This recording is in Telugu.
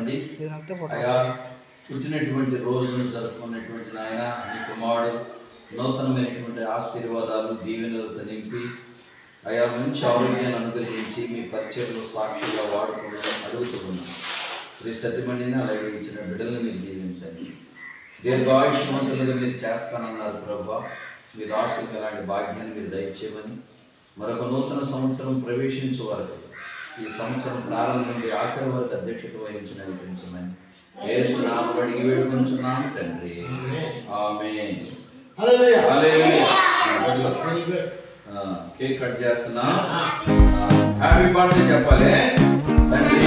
తండ్రి అయా పుట్టినటువంటి రోజును జరుపుకున్నటువంటి నాయన నీ కుమారుడు నూతనమైనటువంటి ఆశీర్వాదాలు దీవెనలతో నింపి అయా మంచి ఆరోగ్యాన్ని అనుగ్రహించి మీ పరిచయంలో సాక్షిగా వాడుకోవడం అడుగుతున్నాను. శ్రీ సత్యమణిని అలాగే ఇచ్చిన బిడ్డలను మీరు దీవించండి. దీర్ఘాయుష్మంతులుగా మీరు చేస్తానన్నారు ప్రభా. మీ రాసులకు అలాంటి భాగ్యాన్ని మీరు దయచేయమని మరొక నూతన సంవత్సరం ప్రవేశించే వరకు ఈ సంవత్సరం ప్రారంభం నుండి ఆఖరి వరకు అధ్యక్షత వహించి నడిపించమని యేసు నామములో అడిగి వేడుకొంచున్నాము తండ్రి. ఆమేన్. కేక్ కట్ చేస్తున్నా. హ్యాపీ బర్త్డే చెప్పాలి తండ్రి.